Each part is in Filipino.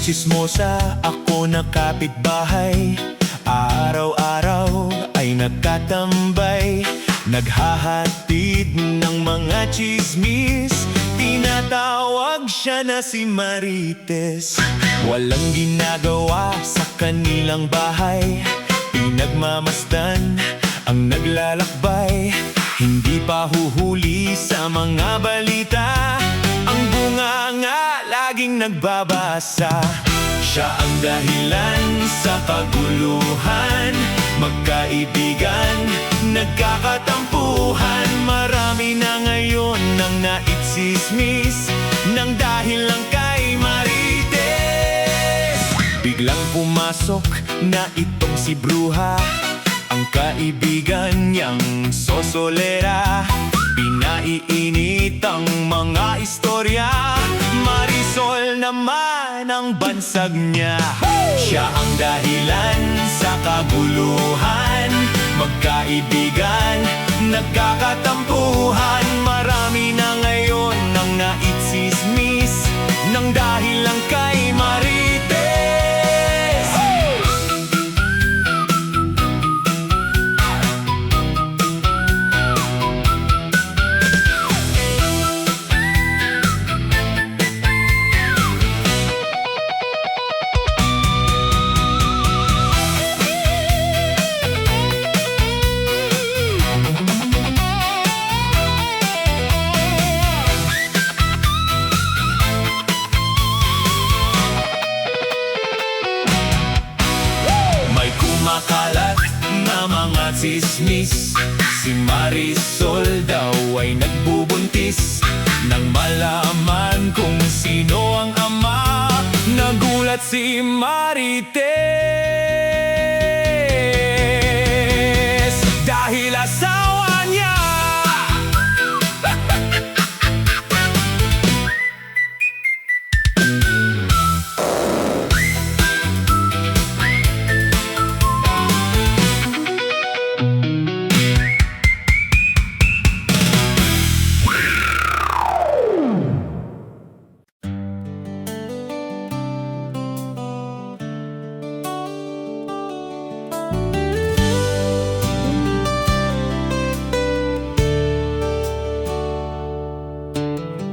Tsismosa, ako na kapitbahay. Araw-araw ay nagkatambay, naghahatid ng mga tsismis. Tinatawag siya na si Marites. Walang ginagawa sa kanilang bahay, pinagmamasdan ang naglalakbay. Hindi pa huhuli sa mga balita, ang bunganga laging nagbabasa. Siya ang dahilan sa kaguluhan, magkaibigan, nagkakatampuhan. Marami na ngayon nang naitsismis, nang dahil lang kay Marites. Biglang pumasok na itong si Bruha, ang kaibigan niyang sosolera. Pinaiinit ang mga istorya, Marisol naman ang bansag niya. Siya ang dahilan sa kaguluhan, magkaibigan, nagkakatampuhan. Marami na ngayon nang naitsismis, nang dahil lang kay Marites. Makalat na mga tsismis, si Marisol daw ay nagbubuntis. Nang malaman kung sino ang ama, nagulat si Marites. Dahil asawa niya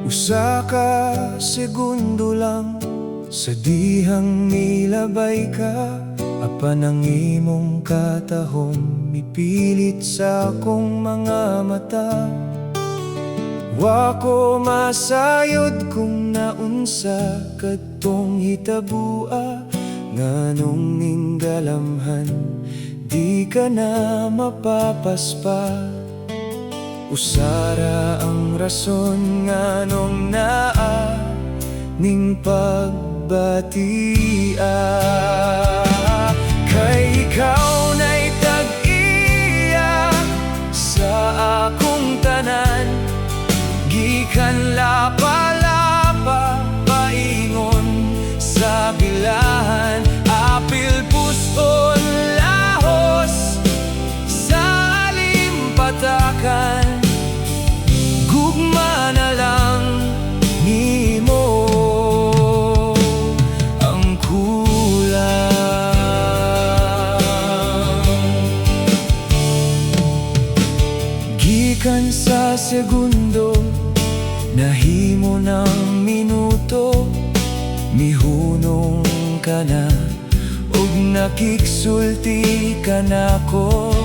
usa ka segundo lang, sa dihang milabay ka. Apan ang imong katahom, mipilit sa akong mga mata. Wa ko masayod kung naunsa kadtong hitabua, nganong ninggalamhan di ka na mapapaspa. Usara ang rason nganong naa ning pagbatia. Kay ikaw na'y tag-iya sa akong tanan, gikan lapa-lapa paingon sa bilahan. Apil puson lahos sa alimpatakan, gugma na lang nimo ang kulang. Gikan sa segundo, nahimo ng minuto, mihunong ka na ug nakiksulti ka nako.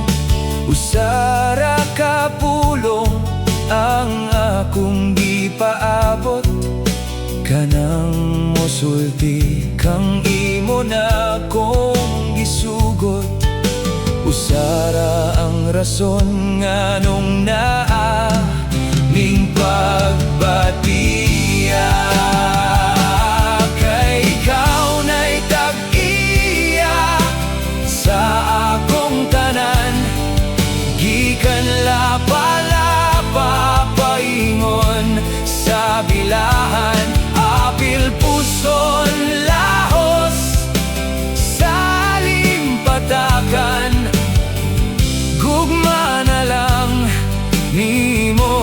Usara ka pulong ang akong di paabot, kanang mosulti kang imo na kong gisugot. Usara ang rason nganong naa ning pagbatia. Kay ikaw na'y tag-iya sa akong tanan, gikan lapa-lapa paingon sa bilahan. Apil puson lahos sa limpatakan, gugma na lang nimo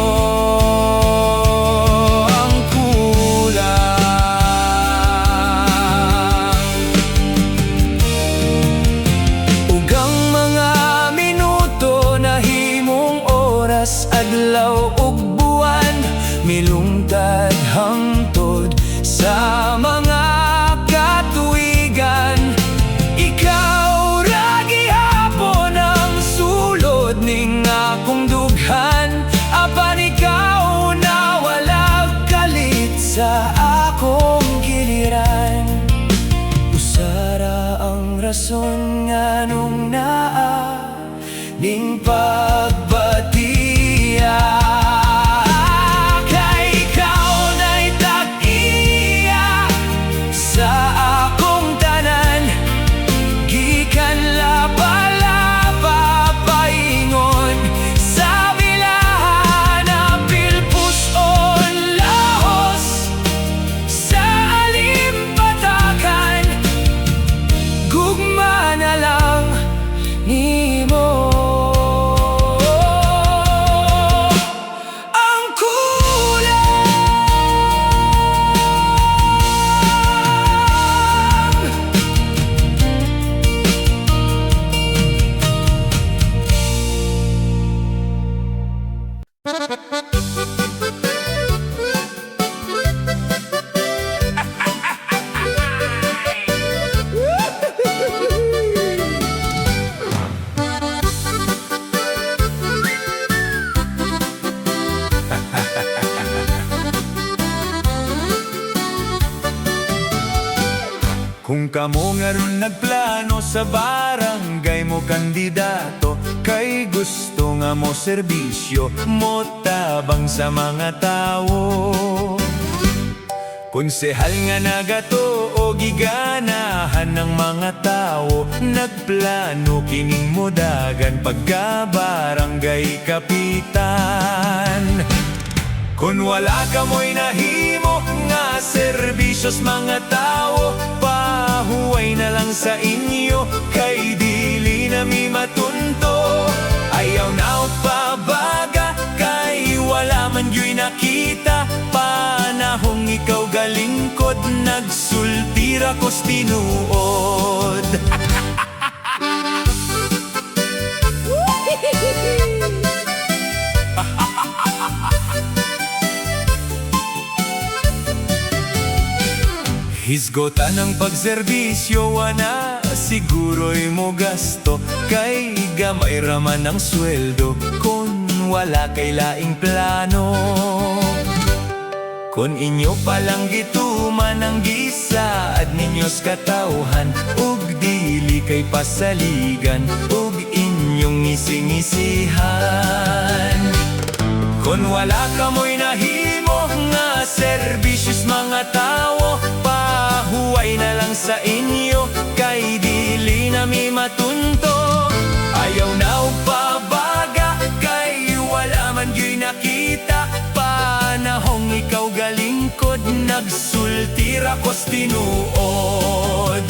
ang kulang. Kung kamo nga ron nagplano sa barangay mo kandidato, kay gusto nga mo serbisyo mo tabang sa mga tao. Konsehal nga nagato o giganahan ng mga tao, nagplano kining modagan pagka barangay kapitan. Kung wala ka mo'y nahimo nga serbisyos mga tao, pahuway na lang sa inyo kay dili na mi matunto. Ayaw na o pabaga kay wala man yo'y nakita, panahong ikaw galingkod nagsultira kos tinuod. Hisgotan ang pagserbisyo, wana siguro'y mo gasto, kay gamay raman ang sweldo kung wala kay laing plano. Kung inyo palang gituman ang gisaad ninyos katauhan, ug dili kay pasaligan, ug inyong ngising-isihan. Kung wala ka mo'y nahimo nga serbisyos mga tao, pahuway na lang sa inyo kay dili na mi matunto. Ayaw na o pabaga kay wala man yo'y nakita, panahong ikaw galingkod nagsultira kos tinuod.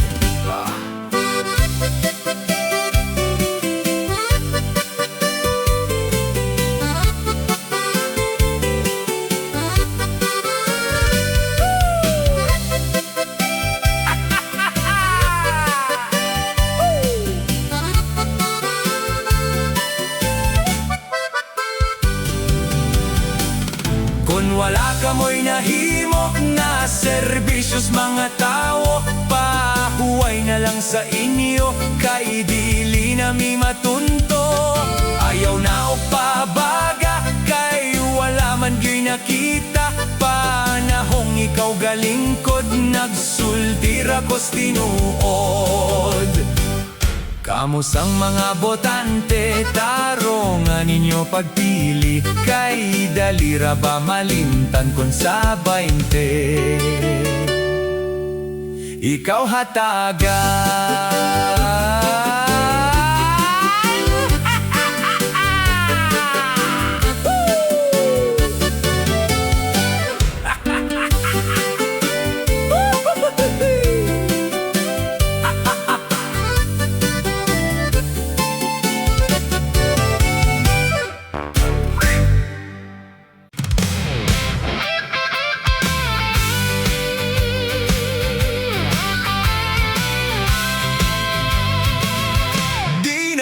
Kung wala ka mo'y nahimo nga serbisyos mga tao, pahuway na lang sa inyo kay dili na mi matunto. Ayaw na o pabaga kay wala man yo'y nakita, panahong ikaw galingkod nagsultira kos tinuod. Kamusang mga botante, tarongan ninyo pagpili, kay dalira ba malimtan kung sa 20 ikaw hatagan.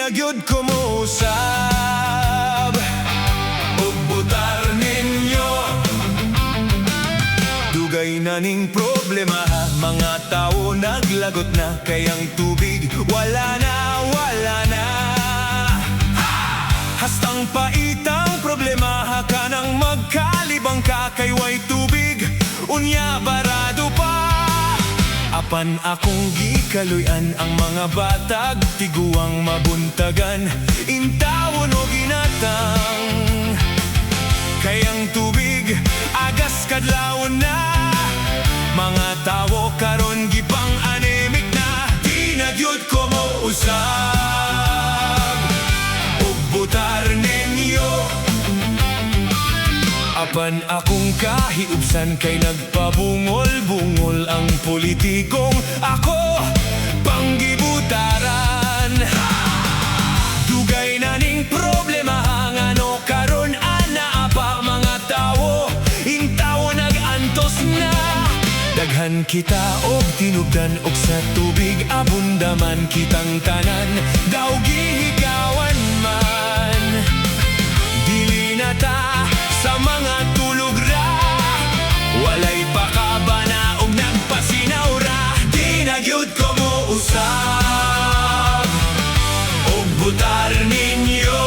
Gyud kumusab ug butar ninyo, dugay na ning problema, mga tao naglagot na, kay ang tubig wala na, wala na. Hastang paitang problema ka nang magkalibang ka, kay way tubig unya barado pa. Apan akong gikaluyan ang mga batag, tiguang mabuntagan, intawon o ginatang. Kayang tubig, agas kadlawon na, mga tawo karon gipang anemic na. Di na gyud ko mo usab ug butar ninyo. Apan akong kahiubsan kay nagpabungol-bungol ang politikong ako panggibutaran. Dugay na ning problema ngano karon ana pa mga tawo, intawo nag-antos na. Daghan kita og tinubdan og sa tubig abundaman kitang tanan, daw gihigawan man. Dili na ta sa mga tulog ra, walay pakabana og nagpasinaw ra. Di na gyud ko mo usab og butar ninyo.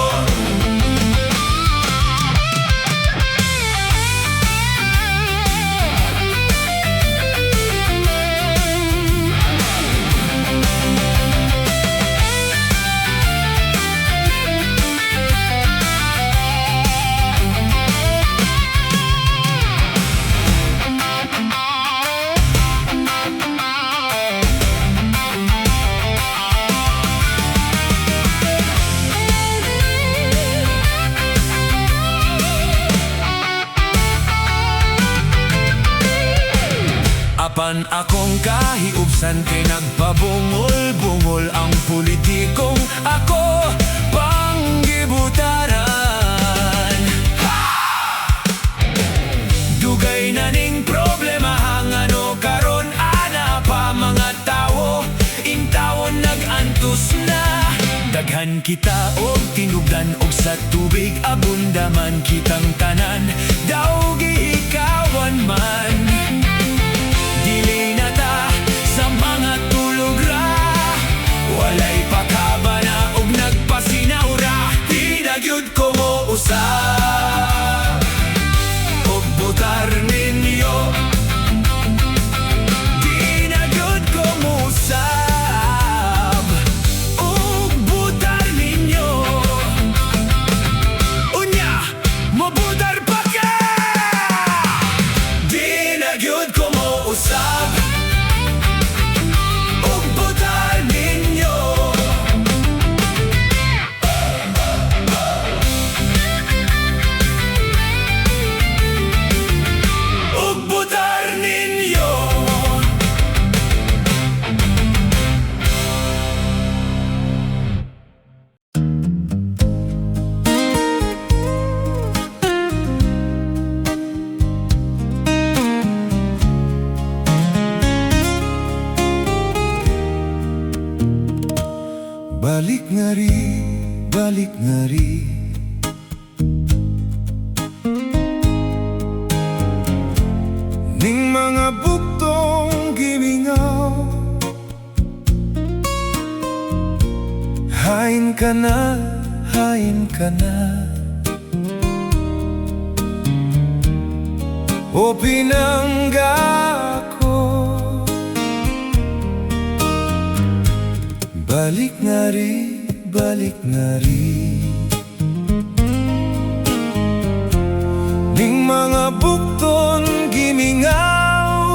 Apan akong kahiubsan kay nagpabungol-bungol ang politikong ako panggibutaran. Dugay na ning problema hangano karon ana pa mga tawo, intawon nag-antos na. Daghan kita og tinubdan og sa tubig abundaman kitang tanan, daw giikawan man. Dili na ta sa mga tulog ra, walay pakabana og nagpasinawra. Di na gyud ko mo usab og butar ninyo. Di na gyud ko mo usab og butar ninyo. Unya mo butar pa ka. Di na gyud ko mo usab og butar ninyo. Og butar ninyo. Balik nga ri ning mga buktong gimingaw. Hain ka na, hain ka na, o pinangga ko. Balik nga ri, balik nga ri ning mga bukton gimingaw.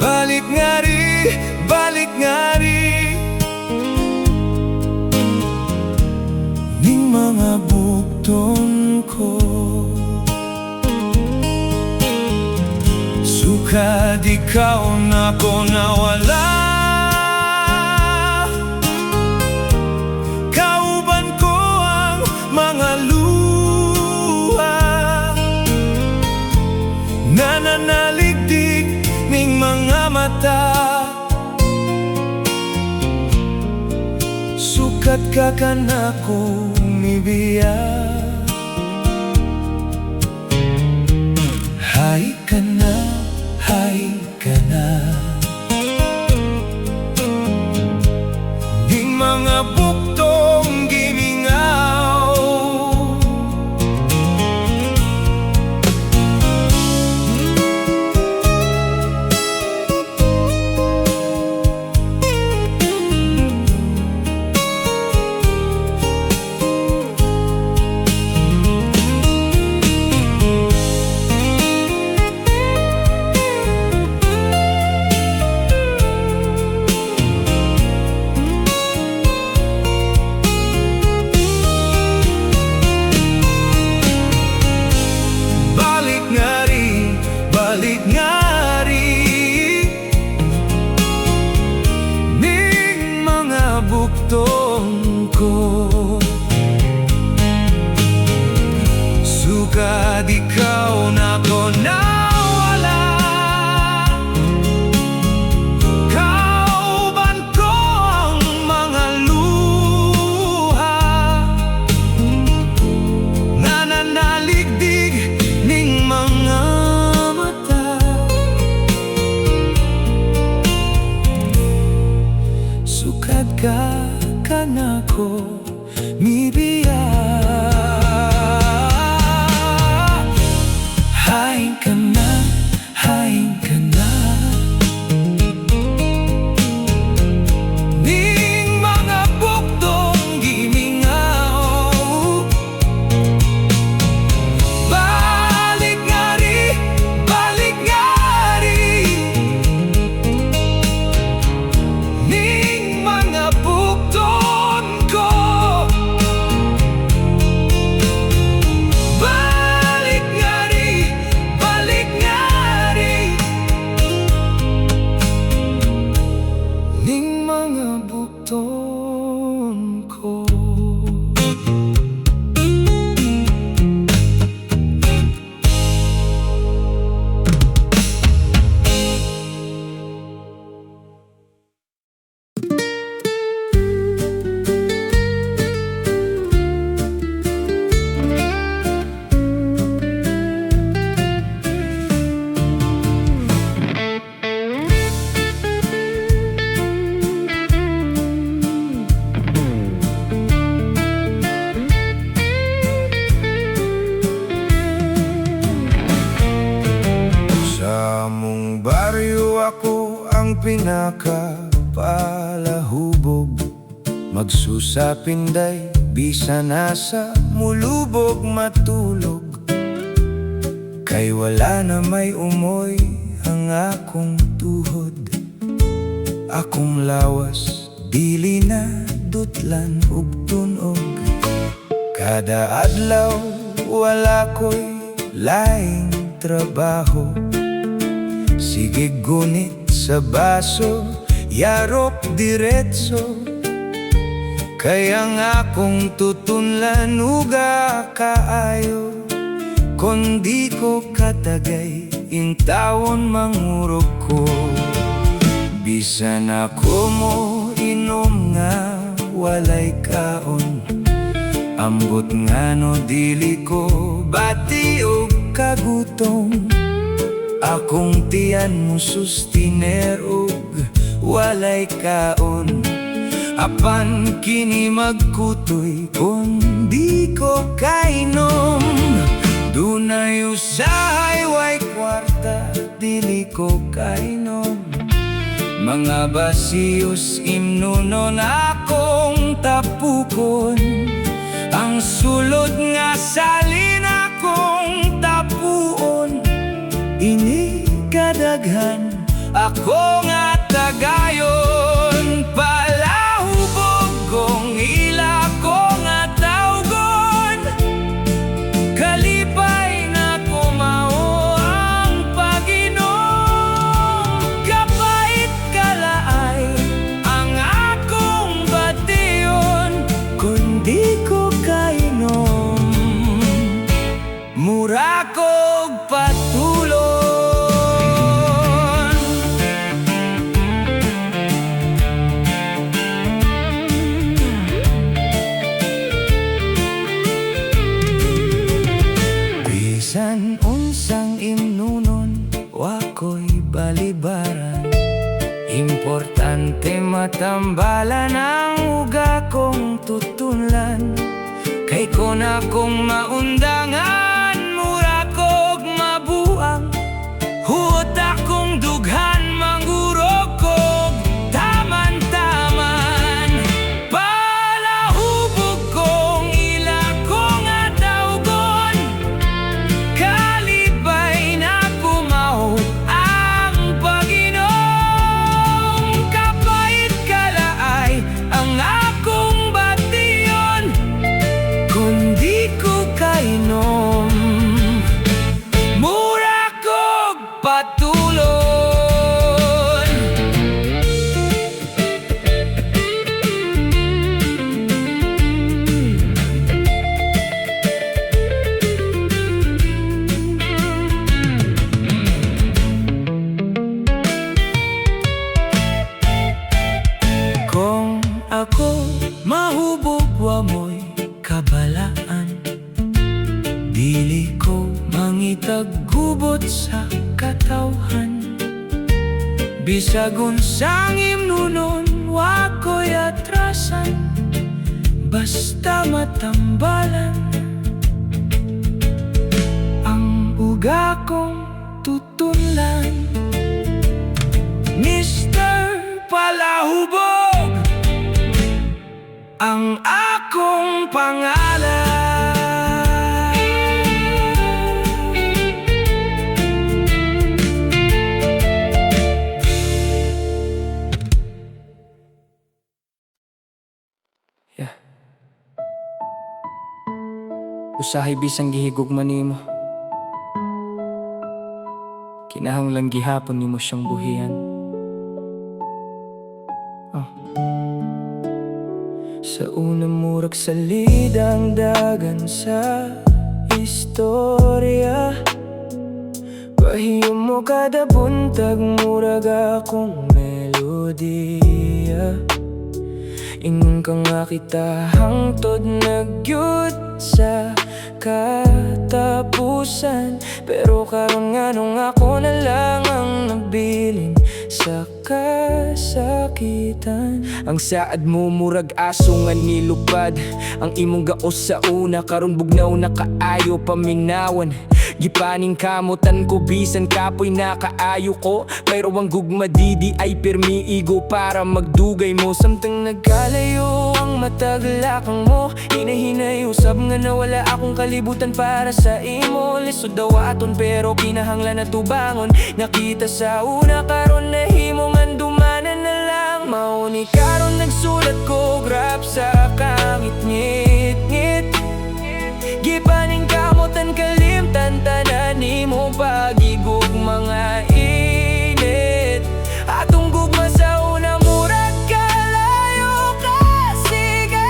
Balik nga ri, balik nga ri ning mga bukton ko. Sukad ikaw na ko nawala, kauban ko ang mga luha, nananaligdig ning mga mata. Sukat ka na ko mibiya. Hay ka na, hay ka na ning mga buktong gimingaw. Balik nga ri ning mga buktong ko. Sukad ikaw na ko nawala, kauban ko ang mga luha, nananaligdig ning mga ka na ko mibiya. Hain ka pinakapalahubog, magsusapinday bisa nasa mulubog matulog. Kay wala na may umoy ang akong tuhod, akong lawas dili na dutlan ug tunog. Kada adlaw wala ko'y laing trabaho, sige gunit sa baso, yarop diretso. Kaya nga akong tutunlan uga kaayo, kundi ko katagay ing tawon mangurog ko. Bisan ako mo inom nga walay kaon, ambot nga no dili ko bati o kagutom. Akong tiyan mo sustiner og walay kaon, apan kini magkutoy kung di ko kainom. Dunay usahay way kwarta, dili ko kainom. Mga basiyos imnunon akong tapukon, ang sulod nga salin akong tapuon. Ini kadaghan ako nga tagayon, palahubog kong ila ko nga tawgon. Kalipay na kumao ang Panginoon, kapait kalaay ang akong bation, kundi ko kainom. Mura kog patulon. Bisan unsang imnunon, wako'y balibaran. Importante matambalan ang uga kong tutunlan. Kay ko na kong maundangan, mura kog mabuang. Huot akong dughan, mangurog kog taman-taman. Palahubog kong ila ko nga tawgon, kalipay na kumao ang Panginoon. Kapait kalaay ang akong bation, kundi ko kainom. Mura kog patulon. Kung ako mahubog wa mo'y kabalaan, dili ko mangitag gubot sa katawhan. Bisag unsang imnunon, wako'y atrasan, basta matambalan ang uga kong tutunlan. Mr. Palahubog ang akong pangalan. Usahay bisang gihigugman nimo, kinahanglang gihapon nimo siyang buhian. Sa unang murag salid ang dagan sa istorya, pahiyom mo kada buntag murag akong melodiya. Ingon ka nga kita hangtod nagyud sa katapusan, pero karon nga nung ako na lang ang nabilin sa kasakitan. Ang saad mo murag aso nga nilupad, ang imong gaos sa una karon bugnaw na kaayo paminawan. Gipaning kamutan ko bisan kapoy nakaayo ko. Pero ang gugma didi ay pirmi igo para magdugay mo. Samtang nagkalayo ang mataglakang mo, hinahinay usab nga nawala akong kalibutan para sa imo. Lisod daw aton pero kinahanglan na tubangon. Nakita sa una karon na himong andumanan na lang. Mauni karon nagsulat ko grab sa kangit ngit-ngit. Gipaning kamutan kalimtan tanan nimo pagigog mga init. Atong gugma sa una murag kalayo ka sige.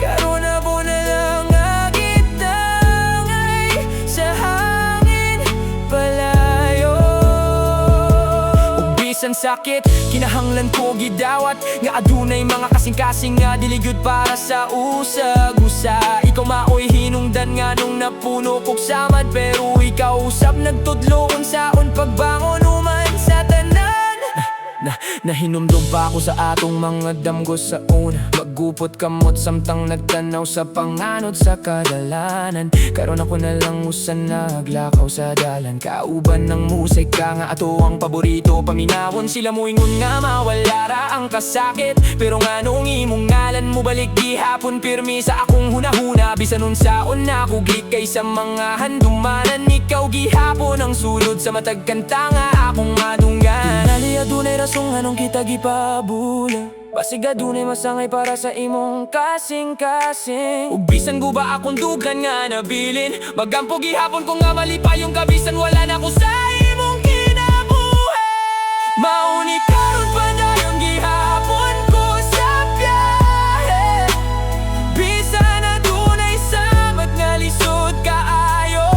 Karon na po na lang agitangay sa hangin palayo. Ug bisan sakit kinahanglan ko gidawat nga adunay mga kasing-kasing nga diligud para sa usag-usa. Ikaw maoy hinungdan nga nung napuno kog samad, pero ikaw usab nagtudlo unsaon pagbangon human sa tanan. Nahinumdum pa ako sa atong mga damgo sa una. Maggupot kamot samtang nagtanaw sa panganod sa kadalanan. Karon ako na lang usan naglakaw sa dalan. Kauban ng musika nga ato ang paborito. Paminawon sila muingon nga mawala ra ang kasakit. Pero nga nung imong ngalan mo balik gihapon pirmi sa akong hunahuna. Bisan unsaon na ako glikay sa mga handumanan. Ikaw gihapon ang sulod sa matag kanta nga akong madunggan. Nali adunay rasong anong kita gipabula. Basig adunay masangay para sa imong kasing-kasing. Ug bisan guba akong dugan nga nabilin, magampo gihapon ko nga mali pa yung kabisan. Wala na ko sa imong kinabuhi. Mauni karon pa na yung gihapon ko sa biyahe. Bisan adunay samad nga lisod kaayo.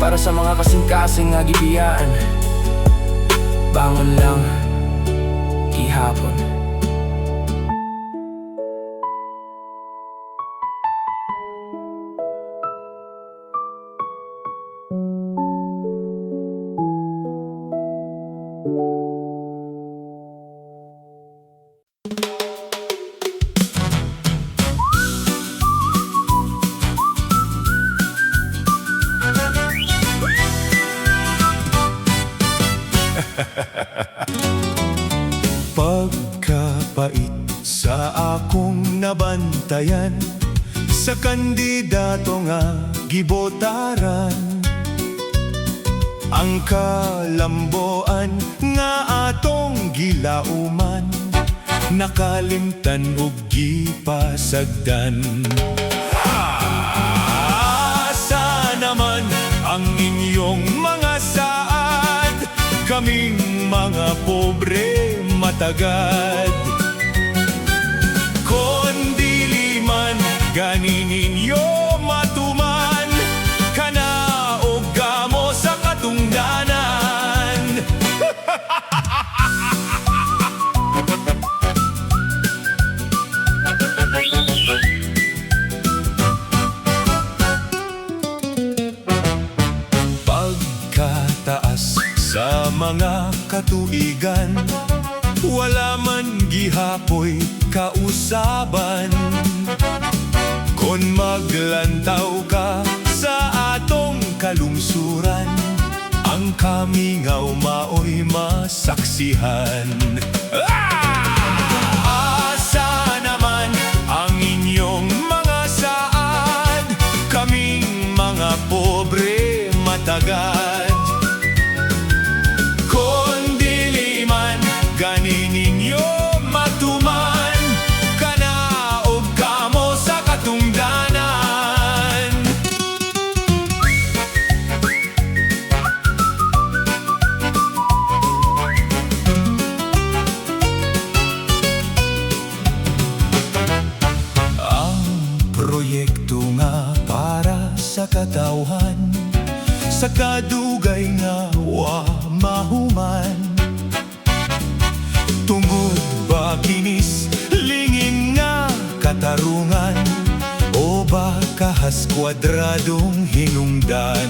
Para sa mga kasing-kasing nga gibiyaan, bangon lang gihapon. Pagkapait sa akong nabantayan, sa kandidato nga gibotaran. Ang kalamboan nga atong gilauman, nakalimtan ug gipasagdan. Asa naman ang inyong mga saad, kaming mga pobre matagad. Kon dili man gani ninyo matuman, kana og gamo sa katungdanan. Pagkataas sa mga katuigan, wala man gihapoy kausaban. Kon maglantaw ka sa atong kalungsuran, ang kamingaw maoy masaksihan. Asa naman ang inyong mga saad, kaming mga pobre matagad. Kon dili man gani ninyo matuman, kana og kamo sa katungdanan. Ang proyekto nga para sa katawhan, sa kadugay nga wa mahuman. tarungan o bakahas kwadradong hinungdan.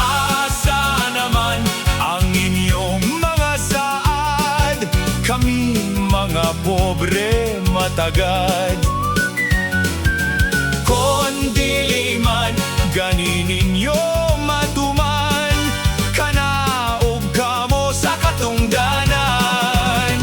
Asa naman ang inyong mga saad? Kami mga pobre matagad. Kundi man gani ninyo matuman, kanaog kamo sa katungdanan.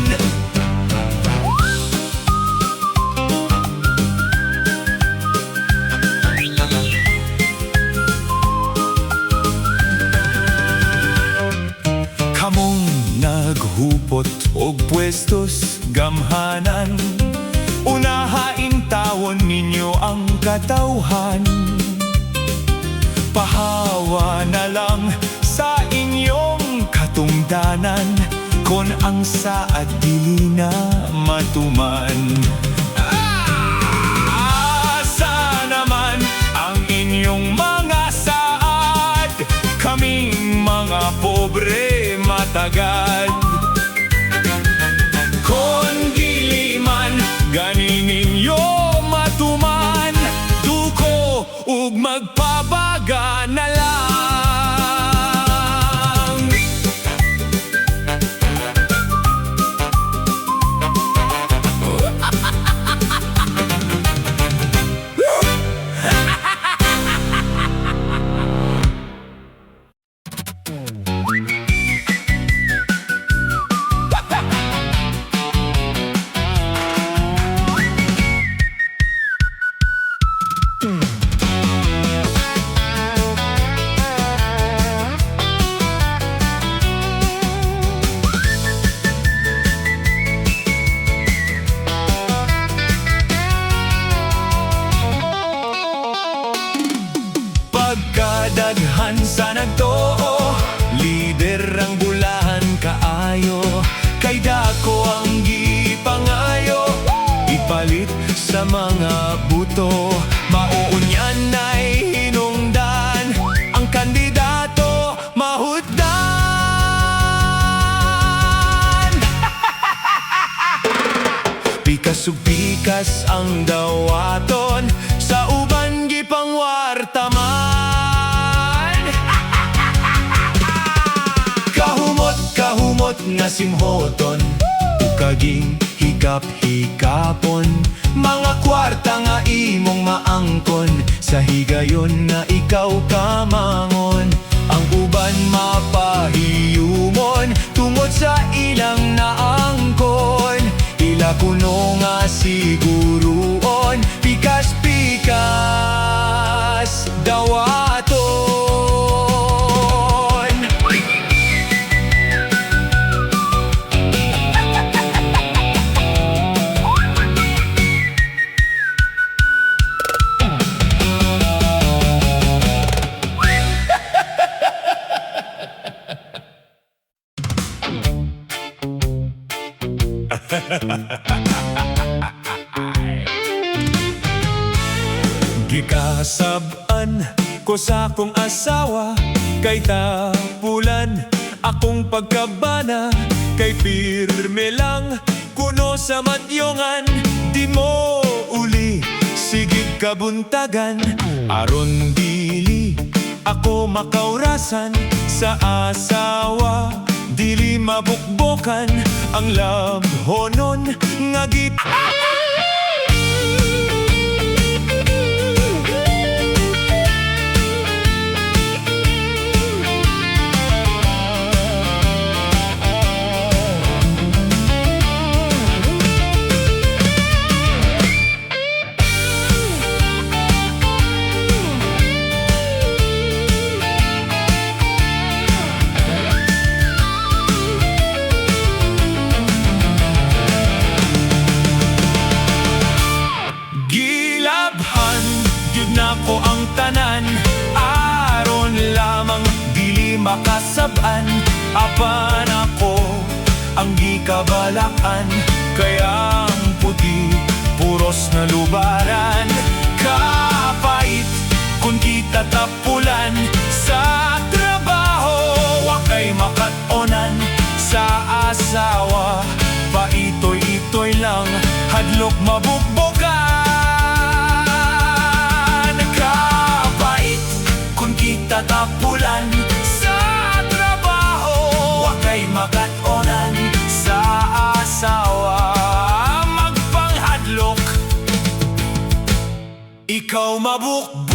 Kamong naghupot og pwestos gamhanan, unahaing tawon ninyo ang katawhan. Pahawa na lang sa inyong katungdanan, kon ang saad dili na matuman. Asa naman ang inyong mga saad? Kaming mga pobre matagad. Kundi man gani ninyo matuman, duko ug magpabaga na lang. Pagkadaghan sa nagtoo, lider ang bulahan kaayo. Kay dako ang gipangayo, ipalit sa mga buto. Mauunyan na'y hinungdan, ang kandidato mahutdan. Pikas ug pikas ang dawaton, sa uban gipangwartaman. Kahumot nga simhoton, ukaging hikap-hikapon. Mga kwarta nga imong maangkon, sa higayon nga ikaw kamangon. Ang uban mapahiyumon, tungod sa ilang naangkon. Ila kuno nga siguruon, pikas-pikas dawaton. Gikasab-an ko sa akong asawa, kay tapulan akong pagkabana. Kay pirme lang kuno sa matyongan, di mo uli sigig kabuntagan. Aron dili ako makaurasan sa asawa, dili mabukbokan ang labhonon nga gip. Nako ang tanan, aron lamang dili makasab-an. Apan ako ang gikabalakan, kaya ang puti puros na lubaran. Kapait kung kita tapulan, sa trabaho wakay makatonan. Sa asawa paitoy-itoy lang, hadlok ikaw mabukbak.